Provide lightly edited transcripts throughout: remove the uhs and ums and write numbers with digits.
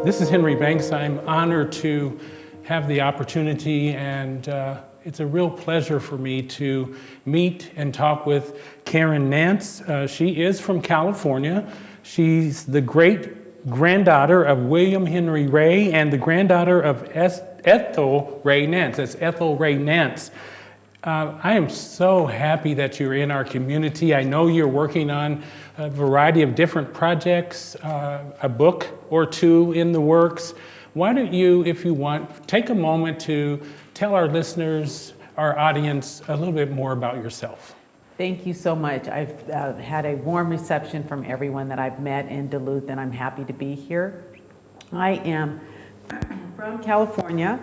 This is Henry Banks. I'm honored to have the opportunity, and it's a real pleasure for me to meet and talk with Karen Nance. She is from California. She's the great-granddaughter of William Henry Ray and the granddaughter of Ethel Ray Nance. That's Ethel Ray Nance. I am so happy that you're in our community. I know you're working on a variety of different projects, a book or two in the works. Why don't you, if you want, take a moment to tell our listeners, our audience, a little bit more about yourself. Thank you so much. I've had a warm reception from everyone that I've met in Duluth, and I'm happy to be here. I am from California,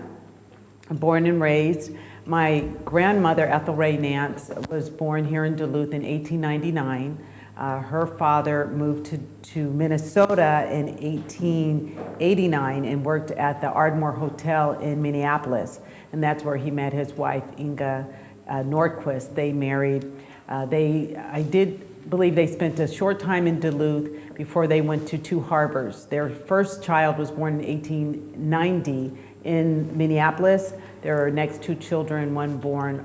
born and raised. My grandmother, Ethel Ray Nance, was born here in Duluth in 1899. Her father moved to Minnesota in 1889 and worked at the Ardmore Hotel in Minneapolis. And that's where he met his wife, Inga Nordquist. They married. I did believe they spent a short time in Duluth before they went to Two Harbors. Their first child was born in 1890 in Minneapolis. Their next two children, one born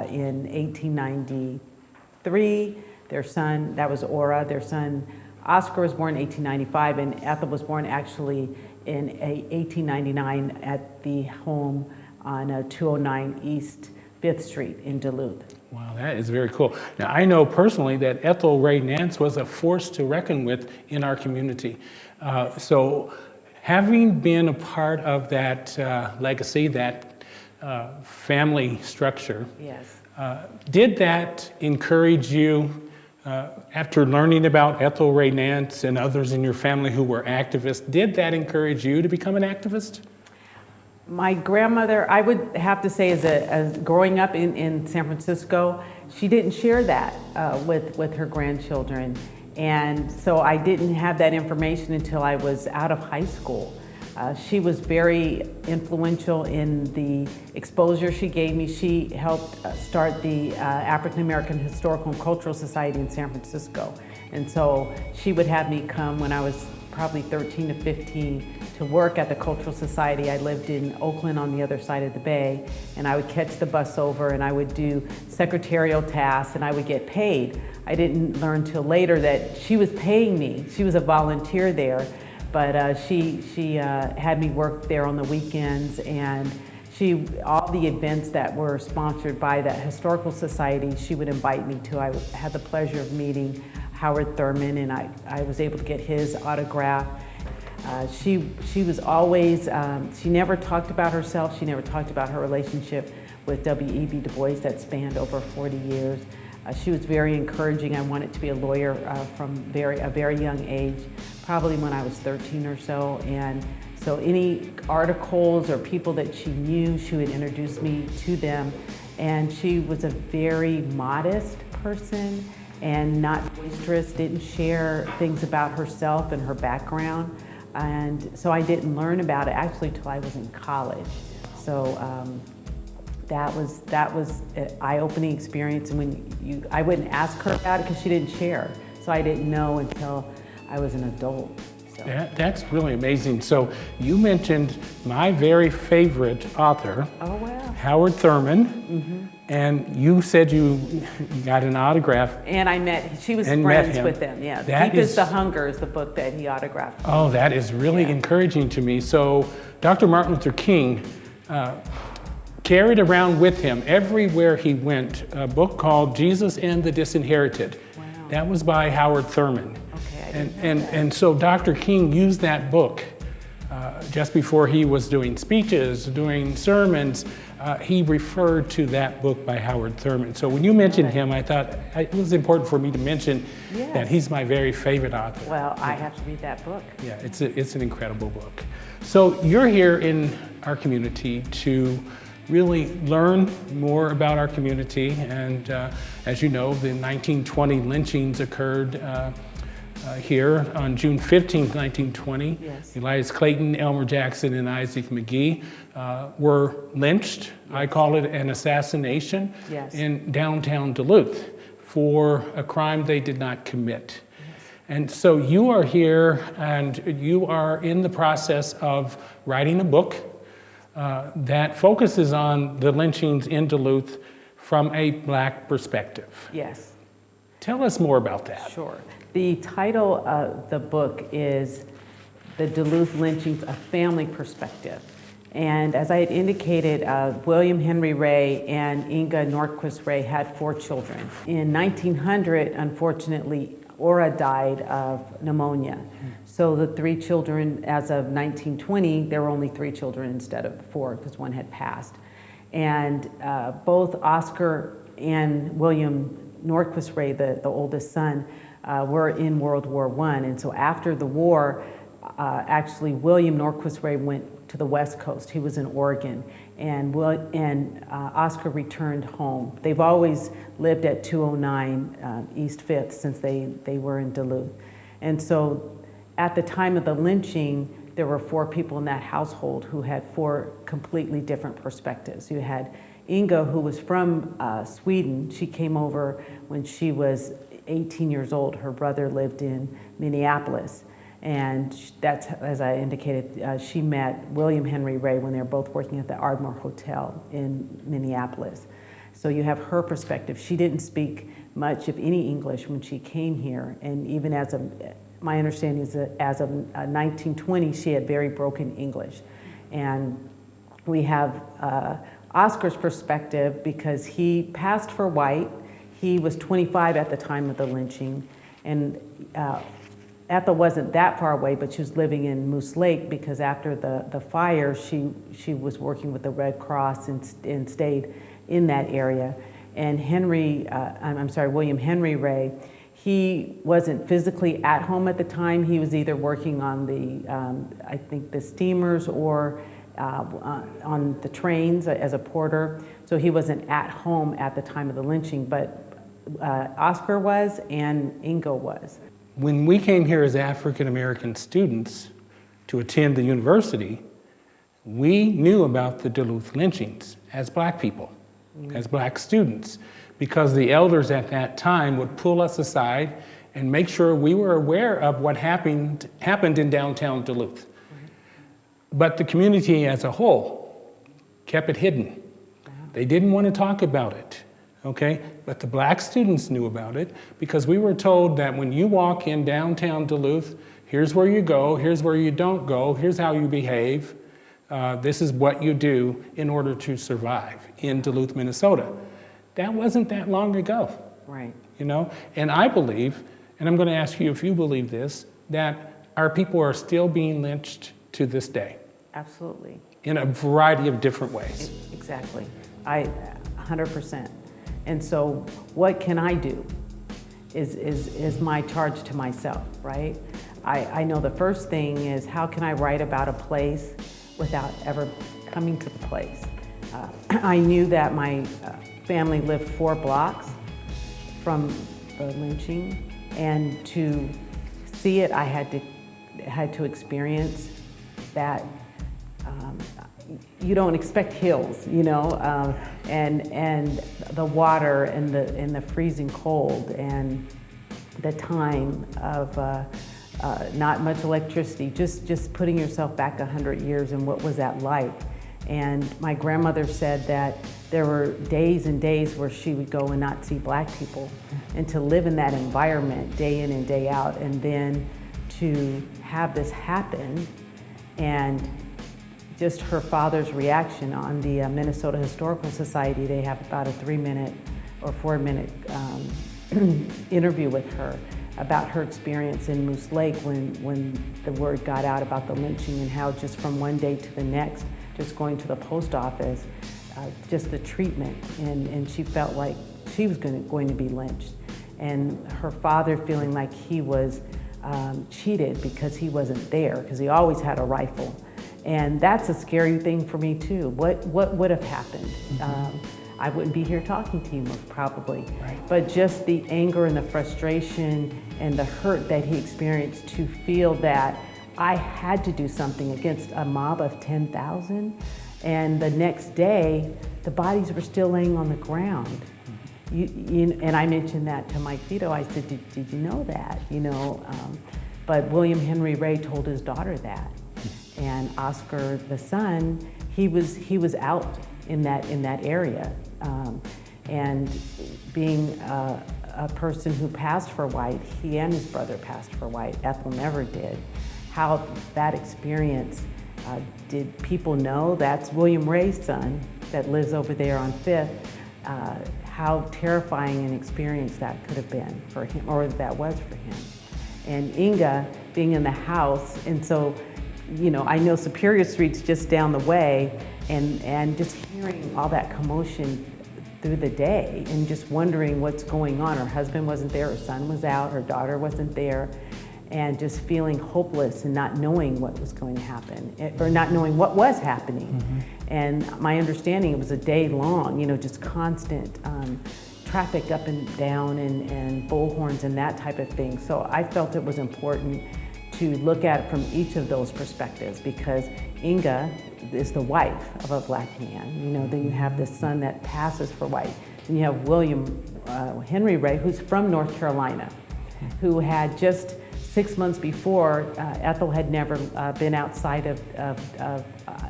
in 1893. Their son, that was Aura. Their son, Oscar, was born in 1895, and Ethel was born actually in 1899 at the home on 209 East 5th Street in Duluth. Wow, that is very cool. Now, I know personally that Ethel Ray Nance was a force to reckon with in our community. So having been a part of that legacy, that family structure, Yes. Did that encourage you, after learning about Ethel Ray Nance and others in your family who were activists, did that encourage you to become an activist? My grandmother, I would have to say, as growing up in San Francisco, she didn't share that with her grandchildren. And so I didn't have that information until I was out of high school. She was very influential in the exposure she gave me. She helped start the African American Historical and Cultural Society in San Francisco. And so she would have me come when I was probably 13 to 15 to work at the Cultural Society. I lived in Oakland on the other side of the bay, and I would catch the bus over and I would do secretarial tasks and I would get paid. I didn't learn till later that she was paying me. She was a volunteer there. But she had me work there on the weekends, and all the events that were sponsored by the Historical Society, she would invite me to. I had the pleasure of meeting Howard Thurman, and I was able to get his autograph. She was always, she never talked about herself. She never talked about her relationship with W.E.B. Du Bois that spanned over 40 years. She was very encouraging. I wanted to be a lawyer from a very young age, probably when I was 13 or so. And so any articles or people that she knew, she would introduce me to them. And she was a very modest person and not boisterous, didn't share things about herself and her background. And so I didn't learn about it actually till I was in college. So that was an eye-opening experience, and I wouldn't ask her about it because she didn't share, so I didn't know until I was an adult. So. That's really amazing. So you mentioned my very favorite author, Oh wow, Howard Thurman, and you said you got an autograph. And she was friends with them. Yeah, Deep is the Hunger is the book that he autographed. Oh, that is really encouraging to me. So Dr. Martin Luther King carried around with him everywhere he went a book called Jesus and the Disinherited. Wow. That was by Howard Thurman. Okay, and so Dr. King used that book just before he was doing speeches, doing sermons. He referred to that book by Howard Thurman. So when you mentioned him, I thought it was important for me to mention that he's my very favorite author. Well, I have to read that book. Yeah, it's an incredible book. So you're here in our community to really learn more about our community, and as you know, the 1920 lynchings occurred here on June 15th, 1920. Yes. Elias Clayton, Elmer Jackson, and Isaac McGee were lynched. Yes. I call it an assassination in downtown Duluth for a crime they did not commit. Yes. And so you are here and you are in the process of writing a book that focuses on the lynchings in Duluth from a Black perspective. Yes. Tell us more about that. Sure. The title of the book is The Duluth Lynchings, A Family Perspective. And as I had indicated, William Henry Ray and Inga Nordquist Ray had 4 children. In 1900, unfortunately, Ora died of pneumonia. So the 3 children, as of 1920, there were only 3 children instead of 4 because one had passed. And both Oscar and William Nordquist Ray, the oldest son, were in World War I. And so after the war, actually William Nordquist Ray went to the West Coast. He was in Oregon. And Oscar returned home. They've always lived at 209 East 5th since they were in Duluth. And so at the time of the lynching, there were 4 people in that household who had 4 completely different perspectives. You had Inga, who was from Sweden. She came over when she was 18 years old. Her brother lived in Minneapolis. And that's, as I indicated, she met William Henry Ray when they were both working at the Ardmore Hotel in Minneapolis. So you have her perspective. She didn't speak much, if any, English when she came here. And even my understanding is that as of 1920, she had very broken English. And we have Oscar's perspective because he passed for white. He was 25 at the time of the lynching. And Ethel wasn't that far away, but she was living in Moose Lake because after the fire, she was working with the Red Cross and stayed in that area. And William Henry Ray, he wasn't physically at home at the time. He was either working on the steamers or on the trains as a porter. So he wasn't at home at the time of the lynching, but Oscar was and Inga was. When we came here as African American students to attend the university, we knew about the Duluth lynchings as Black people, as Black students, because the elders at that time would pull us aside and make sure we were aware of what happened in downtown Duluth. But the community as a whole kept it hidden. They didn't want to talk about it. Okay, but the Black students knew about it because we were told that when you walk in downtown Duluth, here's where you go, here's where you don't go, here's how you behave. This is what you do in order to survive in Duluth, Minnesota. That wasn't that long ago. Right. You know, and I believe, and I'm going to ask you if you believe this, that our people are still being lynched to this day. Absolutely. In a variety of different ways. Exactly. 100%. And so what can I do is my charge to myself, right? I know the first thing is how can I write about a place without ever coming to the place? I knew that my family lived 4 blocks from the lynching, and to see it, I had to experience that. You don't expect hills, you know, and the water and the freezing cold and the time of not much electricity, just putting yourself back 100 years and what was that like. And my grandmother said that there were days and days where she would go and not see Black people, and to live in that environment day in and day out, and then to have this happen, and just her father's reaction on the Minnesota Historical Society. They have about a 3-minute or 4-minute interview with her about her experience in Moose Lake when the word got out about the lynching, and how just from one day to the next, just going to the post office, just the treatment, and she felt like she was going to be lynched. And her father feeling like he was cheated because he wasn't there, because he always had a rifle. And that's a scary thing for me too. What would have happened? I wouldn't be here talking to you most probably. Right. But just the anger and the frustration and the hurt that he experienced, to feel that I had to do something against a mob of 10,000. And the next day, the bodies were still laying on the ground. and I mentioned that to Mike Vito. I said, did you know that? But William Henry Ray told his daughter that. And Oscar, the son, he was out in that area. And being a person who passed for white, he and his brother passed for white. Ethel never did. How that experience, did people know that's William Ray's son that lives over there on 5th? How terrifying an experience that could have been for him, or that was for him. And Inga being in the house, and so, I know Superior Street's just down the way, and just hearing all that commotion through the day and just wondering what's going on. Her husband wasn't there, her son was out, her daughter wasn't there, and just feeling hopeless and not knowing what was going to happen, or not knowing what was happening. Mm-hmm. And my understanding, it was a day long, just constant traffic up and down and bullhorns and that type of thing. So I felt it was important to look at it from each of those perspectives, because Inga is the wife of a black man. Then you have this son that passes for white. Then you have William Henry Ray, who's from North Carolina, who had just 6 months before, Ethel had never been outside of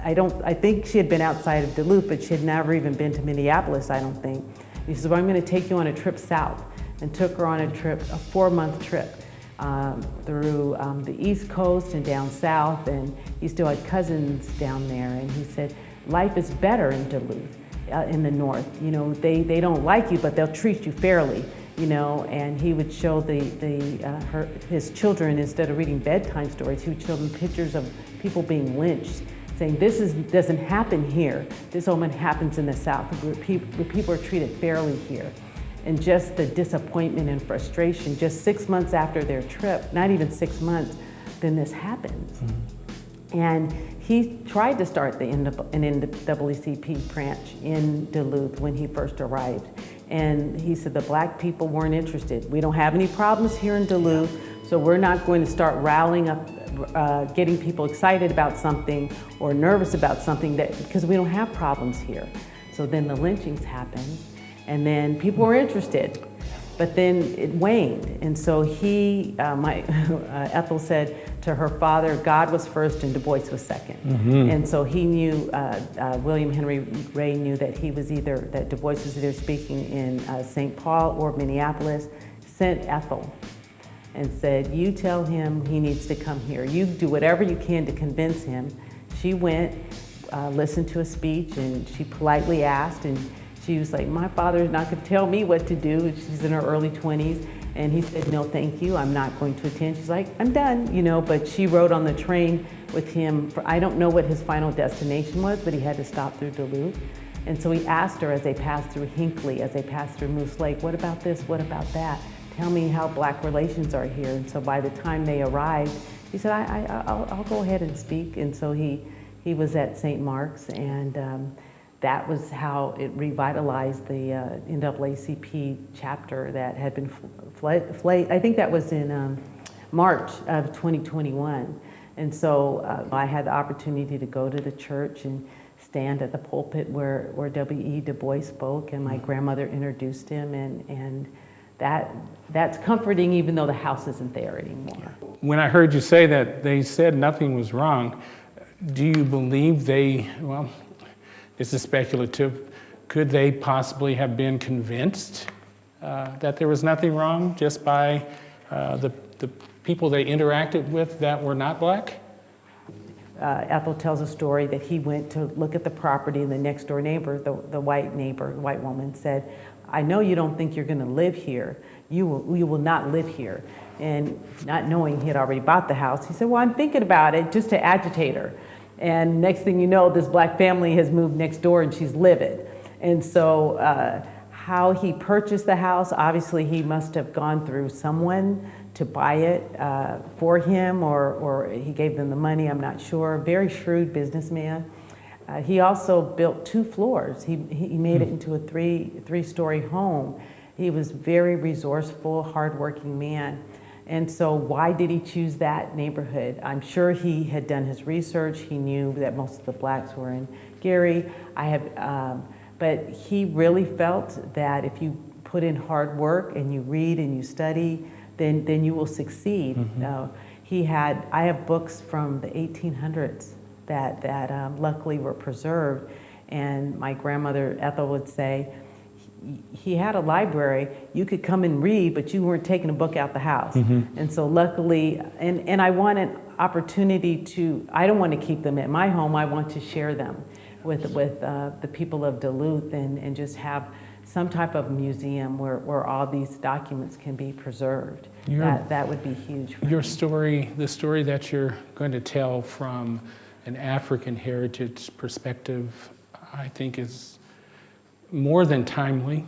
I think she had been outside of Duluth, but she had never even been to Minneapolis, I don't think. He says, well, I'm going to take you on a trip south, and took her on a 4-month trip through the East Coast and down south, and he still had cousins down there, and he said, life is better in Duluth, in the north. They don't like you, but they'll treat you fairly. And he would show his children, instead of reading bedtime stories, he would show them pictures of people being lynched, saying, this doesn't happen here. This only happens in the South, where people are treated fairly here. And just the disappointment and frustration, just 6 months after their trip, not even 6 months, then this happens. Mm-hmm. And he tried to start an NAACP branch in Duluth when he first arrived. And he said the black people weren't interested. We don't have any problems here in Duluth, so we're not going to start rallying up, getting people excited about something or nervous about something, because we don't have problems here. So then the lynchings happened, and then people were interested, but then it waned. And so Ethel said to her father, God was first and Du Bois was second. Mm-hmm. And so he knew, William Henry Ray knew that that Du Bois was either speaking in St. Paul or Minneapolis, sent Ethel and said, you tell him he needs to come here. You do whatever you can to convince him. She went, listened to a speech, and she politely asked, and she was like, my father's not going to tell me what to do. She's in her early 20s. And he said, no, thank you. I'm not going to attend. She's like, I'm done, but she rode on the train with him I don't know what his final destination was, but he had to stop through Duluth. And so he asked her, as they passed through Hinckley, as they passed through Moose Lake, what about this? What about that? Tell me how black relations are here. And so by the time they arrived, he said, I'll go ahead and speak. And so he was at St. Mark's, and that was how it revitalized the NAACP chapter that had been flayed. I think that was in March of 2021. And so I had the opportunity to go to the church and stand at the pulpit where W.E. Du Bois spoke, and my grandmother introduced him, and that's comforting, even though the house isn't there anymore. When I heard you say that they said nothing was wrong, do you believe this is speculative, could they possibly have been convinced that there was nothing wrong just by the people they interacted with that were not black? Ethel tells a story that he went to look at the property, and the next door neighbor, the white woman, said, I know you don't think you're going to live here. You will not live here. And not knowing he had already bought the house, he said, well, I'm thinking about it, just to agitate her. And next thing you know, this black family has moved next door, and she's livid. And so how he purchased the house, obviously he must have gone through someone to buy it for him, or he gave them the money, I'm not sure. Very shrewd businessman. He also built 2 floors. He made it into a three-story home. He was very resourceful, hardworking man. And so why did he choose that neighborhood? I'm sure he had done his research. He knew that most of the blacks were in Gary. But he really felt that if you put in hard work and you read and you study, then you will succeed. I have books from the 1800s that luckily were preserved, and my grandmother Ethel would say, he had a library, you could come and read, but you weren't taking a book out the house. And so luckily, and I want an opportunity to, I don't want to keep them at my home, I want to share them with the people of Duluth, and just have some type of museum where all these documents can be preserved. That would be huge for me. Story, the story that you're going to tell from an African heritage perspective, I think is more than timely.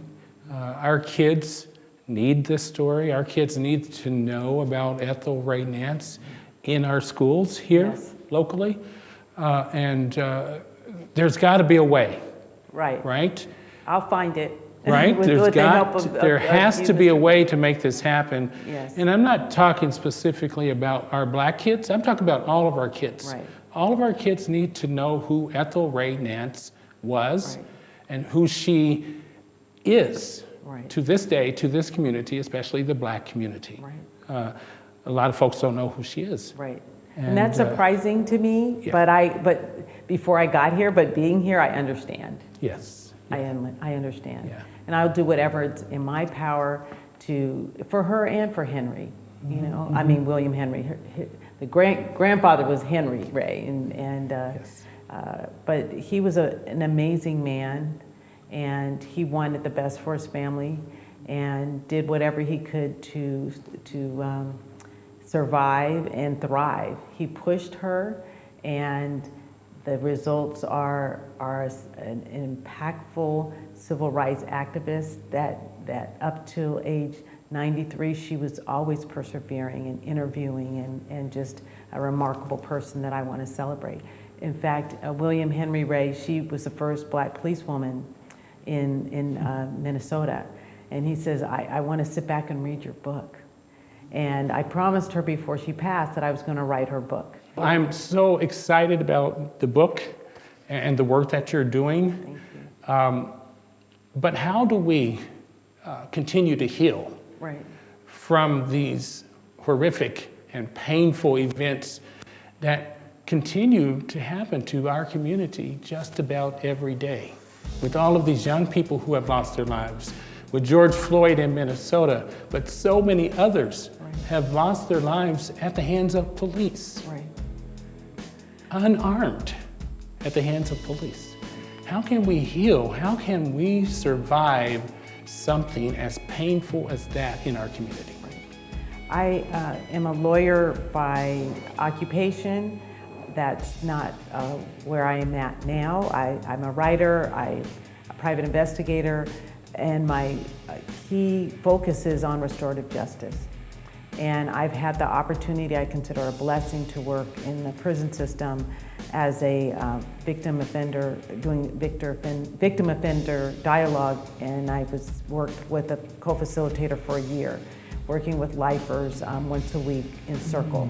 Our kids need this story. Our kids need to know about Ethel Ray Nance in our schools here locally. And there's got to be a way. Right? I'll find it. Right? There has to be a way to make this happen. Yes. And I'm not talking specifically about our black kids. I'm talking about all of our kids. Right. All of our kids need to know who Ethel Ray Nance was and who she is to this day, to this community, especially the black community. A lot of folks don't know who she is. And that's surprising to me, but before I got here, but being here, I understand. I understand. And I'll do whatever it's in my power for her and for Henry. You know, I mean, William Henry. The grandfather was Henry Ray, but he was an amazing man, and he wanted the best for his family, and did whatever he could to survive and thrive. He pushed her, and the results are an impactful civil rights activist that up to age 93, she was always persevering and interviewing, and just a remarkable person that I want to celebrate. In fact, William Henry Ray, she was the first black policewoman in Minnesota. And he says, I want to sit back and read your book. And I promised her before she passed that I was going to write her book. I'm so excited about the book and the work that you're doing. Thank you. But how do we continue to heal from these horrific and painful events that continue to happen to our community just about every day? With all of these young people who have lost their lives, with George Floyd in Minnesota, but so many others have lost their lives at the hands of police. Unarmed at the hands of police. How can we heal? How can we survive something as painful as that in our community? I am a lawyer by occupation. That's not where I am at now. I'm a writer, a private investigator, and my key focus is on restorative justice. And I've had the opportunity, I consider a blessing, to work in the prison system as a victim offender, doing victim offender dialogue, and I worked with a co-facilitator for a year, working with lifers once a week in circle,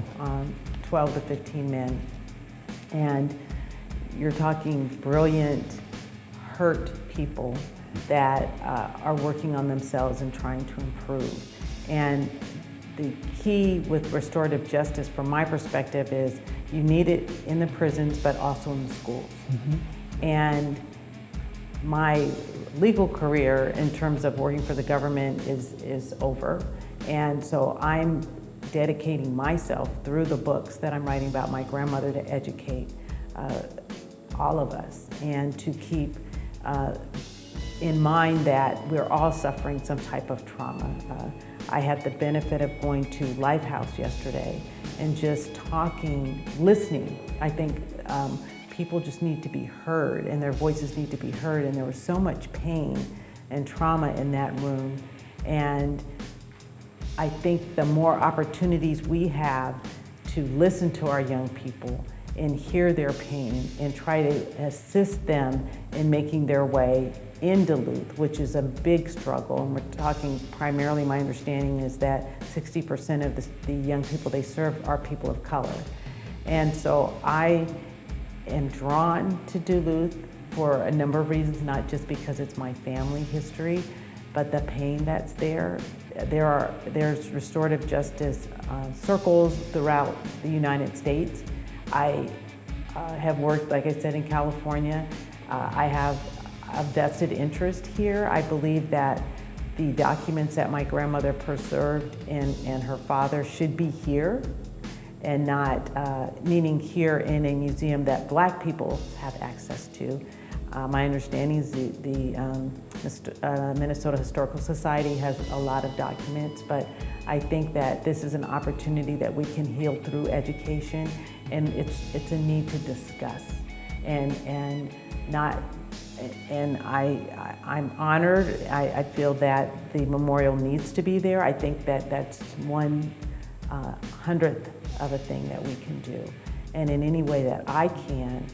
12 to 15 men. And you're talking brilliant, hurt people that are working on themselves and trying to improve. And the key with restorative justice, from my perspective, is you need it in the prisons, but also in the schools. And my legal career, in terms of working for the government, is over. And so I'm dedicating myself through the books that I'm writing about my grandmother to educate all of us, and to keep in mind that we're all suffering some type of trauma. I had the benefit of going to Lifehouse yesterday and just talking, listening. I think people just need to be heard, and their voices need to be heard, and there was so much pain and trauma in that room. And I think the more opportunities we have to listen to our young people and hear their pain and try to assist them in making their way in Duluth, which is a big struggle. And we're talking primarily, my understanding is that 60% of the young people they serve are people of color. And so I am drawn to Duluth for a number of reasons, not just because it's my family history, but the pain that's there's restorative justice circles throughout the United States. I have worked, like I said, in California. I have a vested interest here. I believe that the documents that my grandmother preserved and her father should be here, and not meaning here in a museum that Black people have access to. My understanding is the Minnesota Historical Society has a lot of documents, but I think that this is an opportunity that we can heal through education, and it's a need to discuss, and I'm honored. I feel that the memorial needs to be there. I think that that's 1/100th of a thing that we can do, and in any way that I can,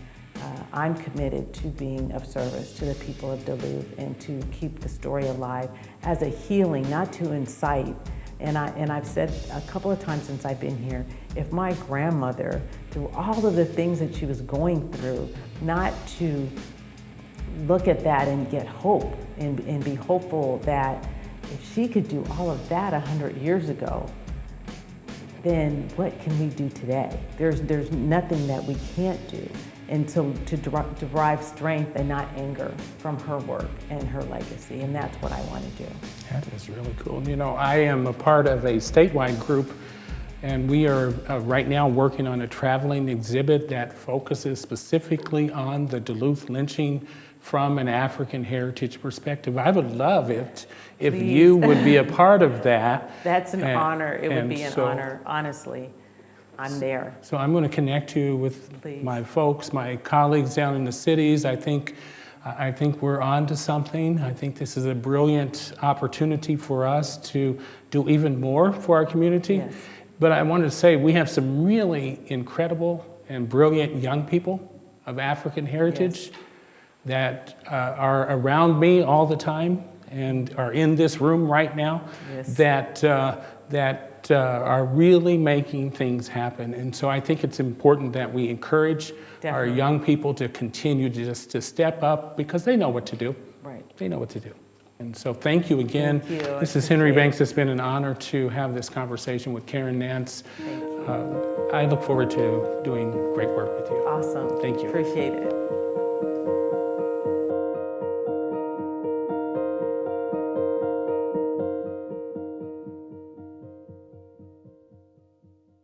I'm committed to being of service to the people of Duluth and to keep the story alive as a healing, not to incite. And I've said a couple of times since I've been here, if my grandmother, through all of the things that she was going through, not to look at that and get hope and be hopeful that if she could do all of that 100 years ago, then what can we do today? There's nothing that we can't do. And so to derive strength and not anger from her work and her legacy, and that's what I want to do. That is really cool. You know, I am a part of a statewide group, and we are right now working on a traveling exhibit that focuses specifically on the Duluth lynching from an African heritage perspective. I would love it if Please. you would be a part of that. That's an honor. It would be an honor, honestly. I'm there. So I'm going to connect you with Please. my folks, my colleagues down in the cities. I think we're on to something. I think this is a brilliant opportunity for us to do even more for our community. Yes. But I wanted to say we have some really incredible and brilliant young people of African heritage. Yes. That are around me all the time and are in this room right now. Yes. that are really making things happen. And so I think it's important that we encourage our Definitely. young people to continue to step up, because they know what to do. Right. They know what to do. And so thank you again. Thank you. This is Henry Banks. It's been an honor to have this conversation with Karen Nance. Thank you. I look forward to doing great work with you. Awesome. Thank you. Appreciate it.